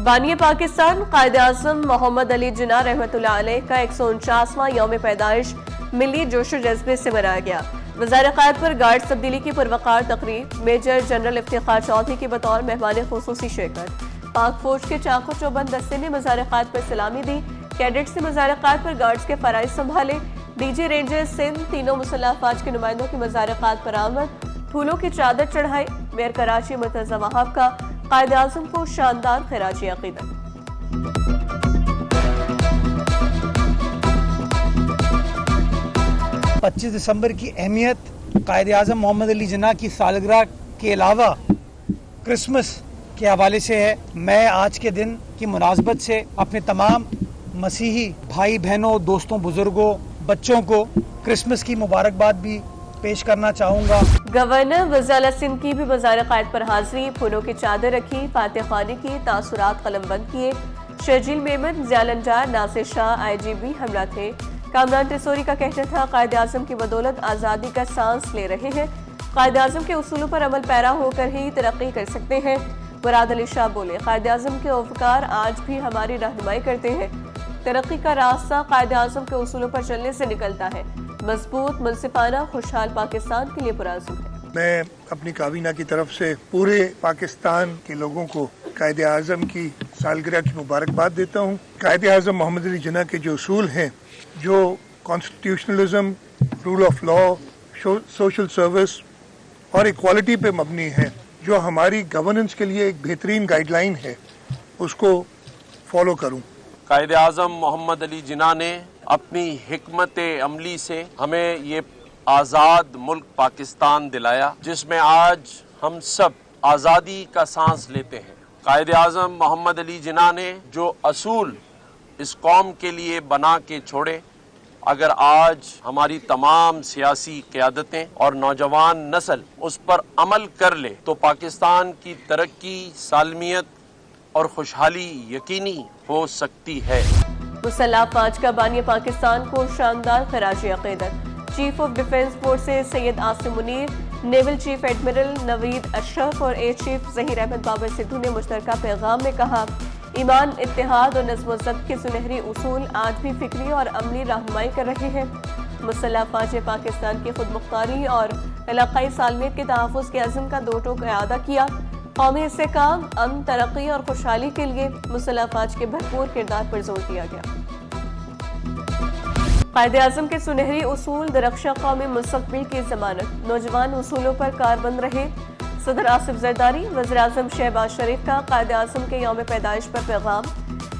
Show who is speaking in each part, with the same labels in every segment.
Speaker 1: बानी पाकिस्तान कायद आज़म मोहम्मद अली जिन्ना रहमतुल्लाह अलैह का 149वां यौम पैदाइश मिली जोशो जज्बे से मनाया गया। वज़ार क़ायद पर गार्ड तब्दीली की पुरवकार तकरीब, मेजर जनरल इफ्तिखार चौधरी की बतौर मेहमान खुसूसी शिरकत। पाक फौज के चाको चौबंद दस्ते ने वज़ार क़ायद पर सलामी दी। कैडेट्स ने वज़ार क़ायद पर गार्ड्स के फ़राइज़ संभाले। डीजी रेंजर्स सिंध तीनों मुसल्लह अफ़वाज के नुमाइंदों की वज़ार क़ायद पर आमद, फूलों की चादर चढ़ाई। मेयर कराची मुर्तज़ा वहाब का कायद आज़म को शानदार खिराजी अक़ीदत।
Speaker 2: पच्चीस दिसंबर की अहमियत, कायद आज़म मोहम्मद अली जिन्ना की सालगिरह के अलावा क्रिसमस के हवाले से है। मैं आज के दिन की मुनासबत से अपने तमाम मसीही भाई बहनों, दोस्तों, बुजुर्गों, बच्चों को क्रिसमस की मुबारकबाद भी पेश करना चाहूँगा।
Speaker 1: गवर्नर वज़ाला सिंध की भी वज़ार क़ायद पर हाज़री, फूलों की चादर रखी, फातिह ख़वानी की, तासुरात कलमबंद किए। शर्जील मेमन, ज़ियालंजार, नासिर शाह IGP हमला थे। कामरान टिसोरी का कहना था कायद आज़म की बदौलत आज़ादी का सांस ले रहे हैं। कायद आज़म के उसूलों पर अमल पैरा होकर ही तरक्की कर सकते हैं। मुराद अली शाह बोले, कायद आज़म के उपकार आज भी हमारी रहनुमाई करते हैं। तरक्की का रास्ता कायद आज़म के उसूलों पर चलने से निकलता है। मजबूत, मुनसिफाना, खुशहाल पाकिस्तान के लिए पुराज़ुम है।
Speaker 3: मैं अपनी काबीना की तरफ से पूरे पाकिस्तान के लोगों को कायद आज़म की सालगिरह की मुबारकबाद देता हूँ। कायद आज़म मोहम्मद अली जिन्ना के जो उसूल हैं, जो constitutionalism, rule of law, social service और इक्वालिटी पे मबनी है, जो हमारी गवर्नेंस के लिए एक बेहतरीन गाइडलाइन है, उसको फॉलो करूँ।
Speaker 4: कायद आज़म मोहम्मद अली जिन्ना ने अपनी हिकमत अमली से हमें ये आज़ाद मुल्क पाकिस्तान दिलाया, जिसमें आज हम सब आज़ादी का सांस लेते हैं। कायद आज़म मोहम्मद अली जिन्ना ने जो असूल इस कौम के लिए बना के छोड़े, अगर आज हमारी तमाम सियासी क़यादतें और नौजवान नस्ल उस पर अमल कर ले तो पाकिस्तान की तरक्की, सालमियत और खुशहाली यकीनी हो सकती है।
Speaker 1: मुसल्लह अफ़वाज का बानी पाकिस्तान को शानदार खिराजी अक़ीदत। चीफ ऑफ डिफेंस फोर्स से Syed Asim Munir, naval chief admiral Naveed Ashraf और एयर चीफ ज़हीर अहमद बाबर सिद्धू ने मुश्तरका पैगाम में कहा, ईमान, इत्तेहाद और नज़्म व ज़ब्त के सुनहरी उसूल आज भी फ़िक्री और अमली रहनुमाई कर रहे हैं। मुसल्लह अफ़वाज ने पाकिस्तान की खुदमुख्तारी और इलाक़ाई सालमियत के तहफ़्फ़ुज़ के अज़्म का दो टोक इआदा किया। कौमी इस्तेहकाम, अमन, तरक्की और खुशहाली के लिए मुसल्लह अफ़वाज के भरपूर किरदार पर जोर दिया गया। कायद आज़म के सुनहरी उसूल दरख्शा कौमी मुस्तक़बिल की ज़मानत, नौजवान उसूलों पर कारबंद रहे। सदर आसिफ ज़रदारी, वज़ीर आज़म शहबाज शरीफ का कायद आज़म के यौम पैदाइश पर पैगाम।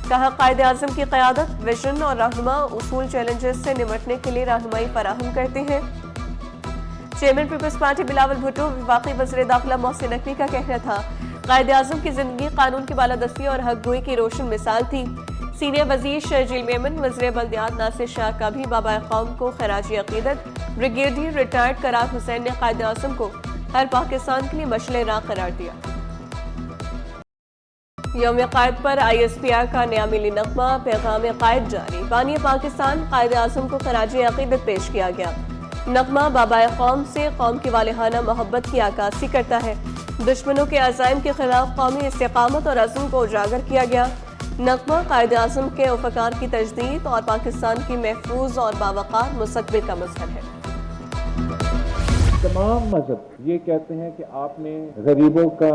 Speaker 1: कहा, कायद आज़म की क़यादत, विजन और रहनुमा उसूल चैलेंजेस से निमटने के लिए रहनुमाई फराहम करते हैं। चेयरमैन पीपल्स पार्टी बिलावल भुट्टो, वफाकी वज़ीर दाखिला मोहसिन नकवी का कहना था, कायद आज़म की ज़िंदगी कानून की बालादस्ती और हक गोई की रोशन मिसाल थी। सीनियर वज़ीर शर्जील मेमन, वज़ीर बल्दियात नासिर शाह का भी बाबा कौम को खिराजी अक़ीदत। ब्रिगेडियर रिटायर्ड करार हुसैन ने कायद आज़म को हर पाकिस्तान के लिए मशअल राह करार दिया। यौम क़ायद पर ISPR का नया मिली नग़मा, पैगाम क़ायद जारी। बानी पाकिस्तान कायद आज़म को खिराजी अक़ीदत पेश किया गया। नग़मा बाबा कौम से कौम की वालिहाना मोहब्बत की आकासी करता है। दुश्मनों के अज़ाइम के खिलाफ कौमी इस्तिक़ामत और अज़्म को उजागर किया गया। नग़मा कायद आज़म के उपकार की तजदीद और पाकिस्तान की महफूज और बावक़ार मुस्तक़बिल का मज़हर है।
Speaker 5: तमाम मज़हब ये कहते हैं कि आपने गरीबों का,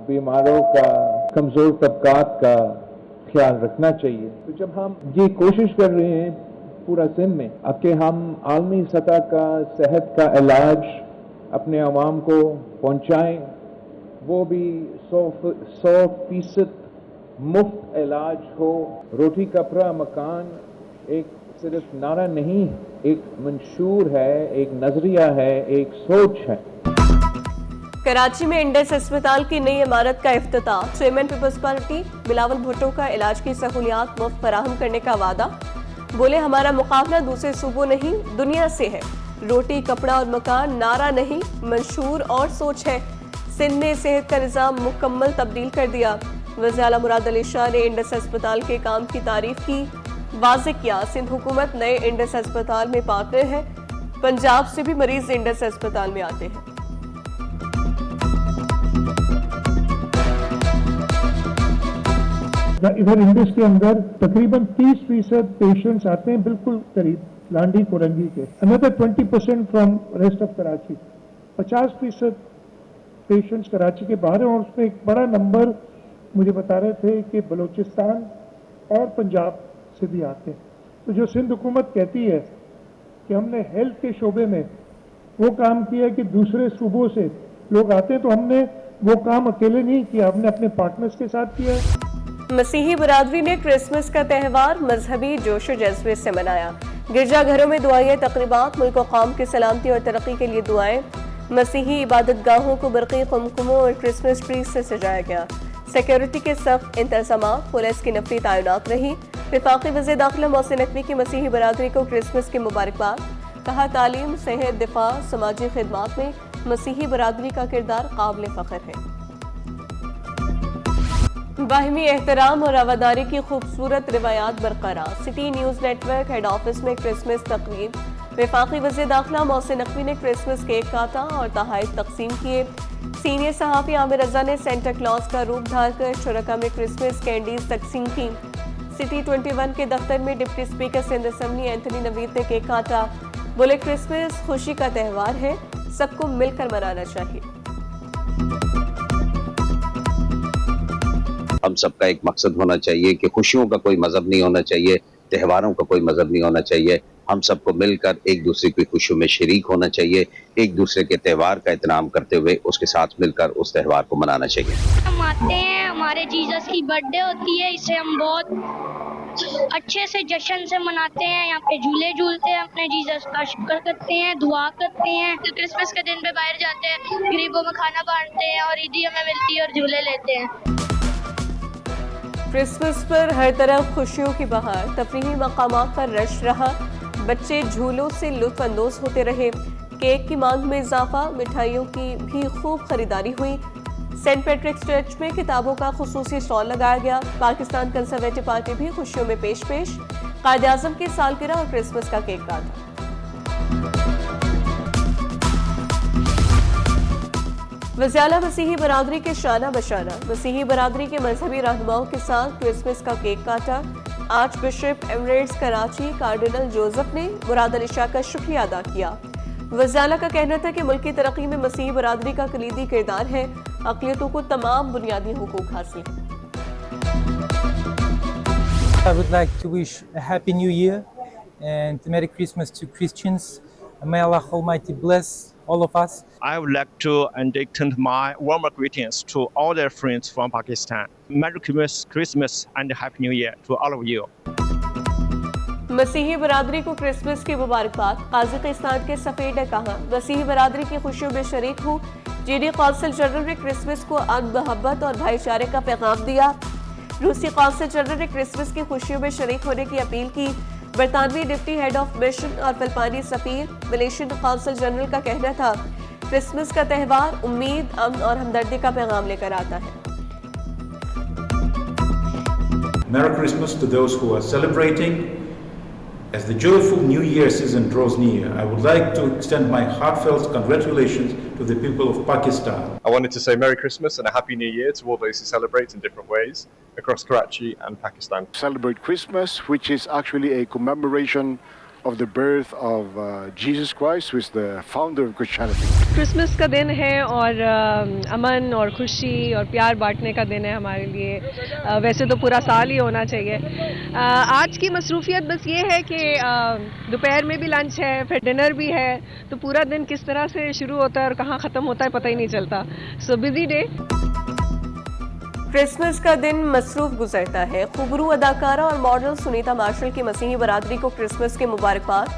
Speaker 5: बीमारों का, कमज़ोर तबकात का ख्याल रखना चाहिए। तो जब हम ये कोशिश कर रहे हैं पूरा सिंध में कि हम आलमी सतह का सेहत का इलाज अपने आवाम को पहुँचाएँ, वो भी 100% मुफ्त इलाज हो, रोटी कपड़ा मकान एक सिर्फ नारा नहीं, एक मंशूर है, एक नजरिया है, एक सोच है।
Speaker 1: कराची में इंडस अस्पताल की नई इमारत का इफ्तिताह। चेयरमैन पीपल्स पार्टी बिलावल भुट्टो का इलाज की सहूलियात मुफ्त फराहम करने का वादा। बोले, हमारा मुकाबला दूसरे सूबों नहीं दुनिया से है। रोटी कपड़ा और मकान नारा नहीं, मंशूर और सोच है। सिंध ने सेहत का निज़ाम मुकम्मल तब्दील कर दिया। वज़ीर आला मुराद अली शाह ने इंडस अस्पताल के काम की तारीफ की। वाज़ेह किया, सिंध हुकूमत नए इंडस अस्पताल में पार्टनर है। पंजाब से भी मरीज इंडस अस्पताल में आते हैं।
Speaker 6: इधर इंडस के अंदर तकरीबन 30% पेशेंट्स आते हैं बिल्कुल करीब लांडी कोरंगी के, another 20% from rest of Karachi, 50% patients Karachi के बाहर हैं और उसमें एक बड़ा नंबर मुझे बता रहे थे कि बलूचिस्तान और पंजाब से भी आते हैं। तो जो सिंध हुकूमत कहती है कि हमने हेल्थ के शोबे में वो काम किया कि दूसरे सूबों से लोग आते हैं, तो हमने वो काम अकेले नहीं किया, हमने अपने पार्टनर्स के साथ किया है।
Speaker 1: मसीही बरादरी ने क्रिसमस का त्यौहार मजहबी जोश व जज्बे से मनाया। गिरजाघरों में दुआएं तकरीबात, मुल्क व कौम की सलामती और तरक्की के लिए दुआएं। मसीही इबादत गाहों को बरक़ी कुमकुमों और क्रिसमस ट्री से सजाया गया। सिक्योरिटी के सख्त इंतजामात, पुलिस की नफरी तैनात रही। वफाकी वज़ीर दाखिला मोहसिन नकवी की मसीही बरादरी को क्रिसमस की मुबारकबाद। कहा, तालीम, सेहत, दिफा, समाजी खिदमात में मसीही बरादरी का किरदार काबिल फ़ख्र है। बाहिमी एहतराम और रवादारी की खूबसूरत रिवायात बरकरार। City news network head office में क्रिसमस तकरीब। वफाकी वज़ीर दाखिला मोहसिन नकवी ने क्रिसमस केक काटा और तोहफ़े तकसीम किए। सीनियर सहाफ़ी आमिर रज़ा ने सेंटा क्लॉज का रूप धारकर शुरका में क्रिसमस कैंडीज तकसीम की। सिटी 21 के दफ्तर में deputy speaker Sindh assembly Anthony Naveed ने केक काटा। बोले, क्रिसमस खुशी का त्यौहार है, सबको मिलकर मनाना चाहिए।
Speaker 7: हम सबका एक मकसद होना चाहिए कि खुशियों का कोई मजहब नहीं होना चाहिए, त्यौहारों का कोई मजहब नहीं होना चाहिए। हम सबको मिलकर एक दूसरे की खुशियों में शरीक होना चाहिए, एक दूसरे के त्यौहार का एहतराम करते हुए उसके साथ मिलकर उस त्यौहार को मनाना चाहिए।
Speaker 8: हम आते हैं, हमारे जीसस की बर्थडे होती है, इसे हम बहुत अच्छे से जश्न से मनाते हैं। यहाँ पे झूले झूलते हैं, अपने जीसस का शुक्र करते हैं, दुआ करते हैं। तो क्रिसमस के दिन पे बाहर जाते हैं, गरीबों में खाना बांटते हैं और ईदी हमें मिलती है और झूले लेते हैं।
Speaker 1: क्रिसमस पर हर तरफ खुशियों की बहार। तफरीही मकामात पर रश रहा। बच्चे झूलों से लुत्फ अंदोज होते रहे। केक की मांग में इजाफा, मिठाइयों की भी खूब खरीदारी हुई। सेंट पैट्रिक्स चर्च में किताबों का खुसूसी स्टॉल लगाया गया। पाकिस्तान कंजर्वेटिव पार्टी भी खुशियों में पेश कायद आज़म की सालगिरह और क्रिसमस का केक काटा। वज़ियाला मसीही बरादरी के शाना बशाना। मसीही बरादरी के मजहबी रहनुमाओं के साथ क्रिसमस का केक काटा। Arch bishop Emirates Karachi cardinal Joseph ने मुराद अली शाह का शुक्रिया अदा किया। वज़ियाला का कहना था कि मुल्क की तरक्की में मसीही बरादरी का कलीदी किरदार है। अक़लियतों को तमाम बुनियादी हुकूक हासिल हैं।
Speaker 9: I would like to wish a Happy New Year and Merry Christmas to Christians. May Allah Almighty bless all of us.
Speaker 10: I would like to extend my warmer greetings to all their friends from Pakistan. Merry Christmas and Happy New Year to all of you.
Speaker 1: मसीही बरादरी को Christmas की मुबारकबाद। काज़ाकिस्तान के सफ़ेद ने कहा, मसीही बरादरी की खुशियों में शरीक हूँ। जीडी कौंसल जनरल ने क्रिसमस को अमन, मोहब्बत और भाईचारे का पैगाम दिया। रूसी कौंसल जनरल ने क्रिसमस की खुशियों में शरीक होने की अपील की। बरतानवी डिप्टी हेड ऑफ मिशन और फिलिपाइनी सफीर मलेशियन कौंसल जनरल का कहना था, क्रिसमस का त्यौहार उम्मीद, अमन और हमदर्दी का पैगाम लेकर आता है।
Speaker 11: Merry Christmas to those who are celebrating. As the joyful New Year season draws near, I would like to extend my heartfelt congratulations to the people of Pakistan.
Speaker 12: I wanted to say Merry Christmas and a Happy New Year to all those who celebrate in different ways across Karachi and Pakistan.
Speaker 13: Celebrate Christmas, which is actually a commemoration of the birth of Jesus Christ, who is the founder of Christianity.
Speaker 14: Christmas का दिन है और अमन और खुशी और प्यार बांटने का दिन है हमारे लिए। वैसे तो पूरा साल ही होना चाहिए। आज की मसरूफियत बस ये है कि दोपहर में भी लंच है, फिर डिनर भी है, तो पूरा दिन किस तरह से शुरू होता है और कहाँ ख़त्म होता है पता ही नहीं चलता। So busy day.
Speaker 1: क्रिसमस का दिन मसरूफ गुजरता है। खुबरू अदाकारा और मॉडल सुनीता मार्शल की मसीही बरादरी को क्रिसमस की मुबारकबाद।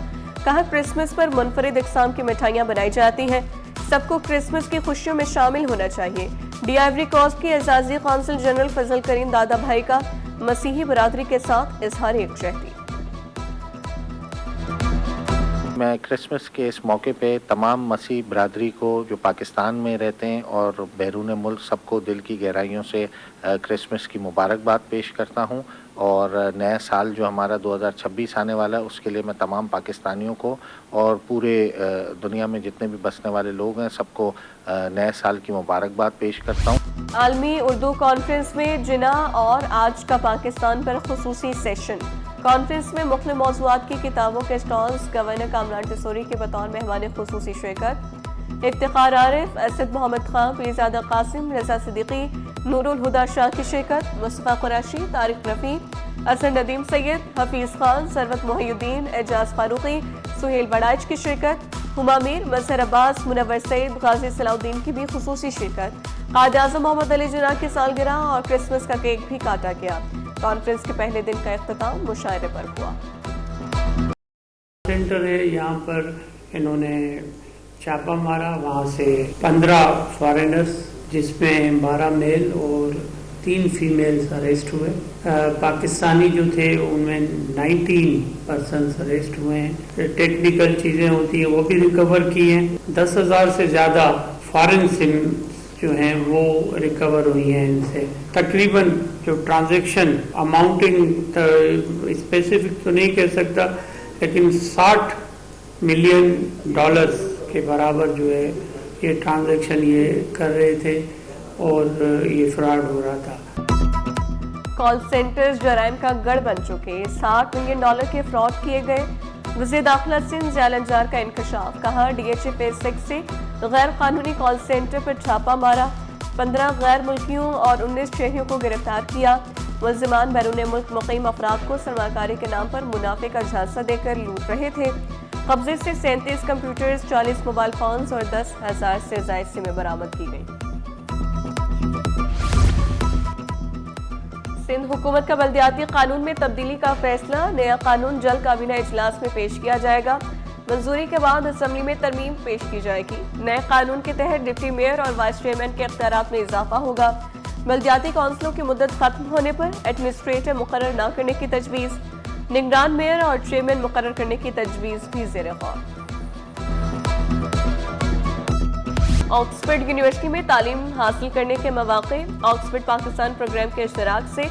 Speaker 1: कहा, क्रिसमस पर मुनफरिद इक़साम की मिठाइयाँ बनाई जाती हैं, सबको क्रिसमस की खुशियों में शामिल होना चाहिए। डी आइवरी कोस्ट की एजाजी कौंसल जनरल फजल करीम दादा भाई का मसीही बरादरी के साथ इजहार यकजहती।
Speaker 15: میں کرسمس کے اس موقع پہ تمام مسیح برادری کو جو پاکستان میں رہتے ہیں اور بیرون ملک سب کو دل کی گہرائیوں سے کرسمس کی مبارکباد پیش کرتا ہوں، اور نئے سال جو ہمارا 2026 آنے والا ہے اس کے لیے میں تمام پاکستانیوں کو اور پورے دنیا میں جتنے بھی بسنے والے لوگ ہیں سب کو نئے سال کی مبارکباد پیش کرتا ہوں۔
Speaker 1: عالمی اردو کانفرنس میں جناح اور آج کا پاکستان پر خصوصی سیشن۔ کانفرنس میں مختلف موضوعات کی کتابوں کے اسٹالز، گورنر کامران ٹیسوری کے بطور مہمان خصوصی شرکت، افتخار عارف، اسد محمد خان، پیرزادہ قاسم، رضا صدیقی، نور الہدا شاہ کی شرکت، مصطفیٰ قریشی، طارق رفیع، اظہر ندیم سید، حفیظ خان، ثروت محی الدین، اعجاز فاروقی، سہیل بڑائچ کی شرکت، ہما میر، مظہر عباس، منور سعید، غازی صلاح الدین کی بھی خصوصی شرکت۔ قائد اعظم محمد علی جناح کی سالگرہ اور کرسمس کا کیک بھی کاٹا گیا۔ کانفرنس کے پہلے دن کا اختتام مشاعرے پر ہوا۔
Speaker 16: سینٹر ہے، یہاں پر انہوں نے چھاپا مارا، وہاں سے 15 فارینرز جس میں 12 میل اور 3 فیمیلز اریسٹ ہوئے۔ پاکستانی جو تھے ان میں 19 پرسنز اریسٹ ہوئے ہیں۔ ٹیکنیکل چیزیں ہوتی ہیں وہ بھی ریکور کی ہیں۔ 10,000 سے زیادہ فارن سم جو ہیں وہ ریکور ہوئی ہیں ان سے۔ تقریباً جو ٹرانزیکشن اماؤنٹنگ اسپیسیفک تو نہیں کہہ سکتا، لیکن $60 ملین کے برابر جو ہے یہ ٹرانزیکشن یہ کر رہے تھے اور یہ فراڈ ہو رہا تھا۔
Speaker 1: کال سینٹرز جرائم کا گڑھ بن چکے، $60 ملین کے فراڈ کیے گئے۔ وزیر داخلہ سندھ ضیاء الانجار کا انکشاف، کہا ڈی ایچ اے فیز 6 سے غیر قانونی کال سینٹر پر چھاپا مارا، 15 غیر ملکیوں اور 19 شہریوں کو گرفتار کیا۔ ملزمان بیرون ملک مقیم افراد کو سرمایہ کاری کے نام پر منافع کا جھانسا دے کر لوٹ رہے تھے۔ قبضے سے 37 کمپیوٹرز، 40 موبائل فونز اور 10,000 سے زائد سمیں برآمد کی گئی۔ سندھ حکومت کا بلدیاتی قانون میں تبدیلی کا فیصلہ، نیا قانون جلد کابینہ اجلاس میں پیش کیا جائے گا۔ منظوری کے بعد اسمبلی میں ترمیم پیش کی جائے گی۔ نئے قانون کے تحت ڈپٹی میئر اور وائس چیئرمین کے اختیارات میں اضافہ ہوگا۔ بلدیاتی کونسلوں کی مدت ختم ہونے پر ایڈمنسٹریٹر مقرر نہ کرنے کی تجویز، نگران میئر اور چیئرمین مقرر کرنے کی تجویز بھی زیر غور۔ آکسفورڈ یونیورسٹی میں تعلیم حاصل کرنے کے مواقع، آکسفورڈ پاکستان پروگرام کے اشتراک سے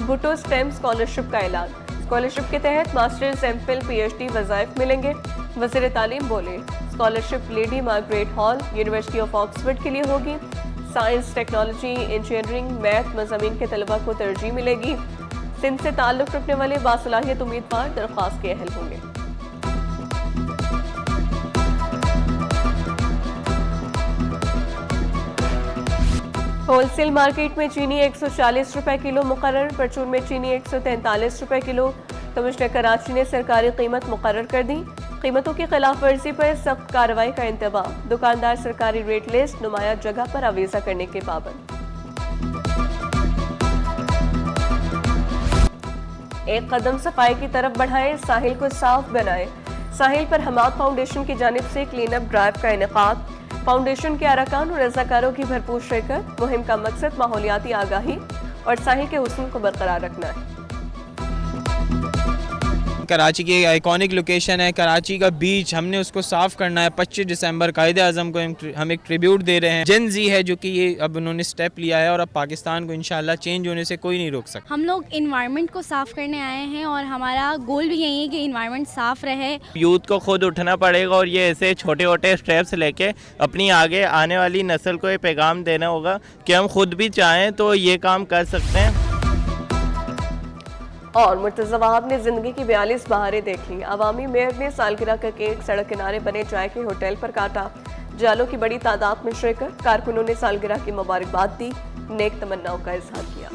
Speaker 1: بھٹو سٹیم اسکالرشپ کا اعلان۔ اسکالرشپ کے تحت masters, MPhil, P H D وظائف ملیں گے۔ وزیر تعلیم بولے، scholarship Lady Margaret Hall University of Oxford کے لیے ہوگی۔ سائنس، ٹیکنالوجی، انجینئرنگ، میتھ مضامین کے طلباء کو ترجیح ملے گی۔ سندھ سے تعلق رکھنے والے باصلاحیت امیدوار درخواست کے اہل ہوں گے۔ ہول سیل مارکیٹ میں چینی 140 روپے کلو مقرر، پرچون میں چینی 143 روپے کلو۔ کمشنر کراچی نے سرکاری قیمت مقرر کر دی، قیمتوں کی خلاف ورزی پر سخت کارروائی کا انتباہ، دکاندار سرکاری ریٹ لسٹ نمایاں جگہ پر آویزہ کرنے کے پابند۔ ایک قدم صفائی کی طرف بڑھائیں، ساحل کو صاف بنائیں۔ ساحل پر حماد فاؤنڈیشن کی جانب سے کلین اپ ڈرائیو کا انعقاد، فاؤنڈیشن کے ارکان اور رضاکاروں کی بھرپور شرکت۔ مہم کا مقصد ماحولیاتی آگاہی اور ساحل کے حسن کو برقرار رکھنا ہے۔
Speaker 17: کراچی کی آئیکونک لوکیشن ہے، کراچی کا بیچ، ہم نے اس کو صاف کرنا ہے۔ 25 دسمبر قائد اعظم کو ہم ایک ٹریبیوٹ دے رہے ہیں۔ جن زی ہے جو کہ یہ اب انہوں نے سٹیپ لیا ہے اور اب پاکستان کو انشاءاللہ چینج ہونے سے کوئی نہیں روک سکتا۔
Speaker 18: ہم لوگ انوائرمنٹ کو صاف کرنے آئے ہیں اور ہمارا گول بھی یہی ہے کہ انوائرمنٹ صاف رہے۔
Speaker 19: یوتھ کو خود اٹھنا پڑے گا اور یہ ایسے چھوٹے چھوٹے اسٹیپس لے کے اپنی آگے آنے والی نسل کو یہ پیغام دینا ہوگا کہ ہم خود بھی چاہیں تو یہ کام کر سکتے ہیں۔
Speaker 1: اور مرتضی وہاب نے زندگی کی 42 بہاریں دیکھ لیں، عوامی میئر نے سالگرہ کا کیک سڑک کنارے بنے چائے کے ہوٹل پر کاٹا، جالوں کی بڑی تعداد میں شرکت، کارکنوں نے سالگرہ کی مبارکباد دی، نیک تمناؤں کا اظہار کیا۔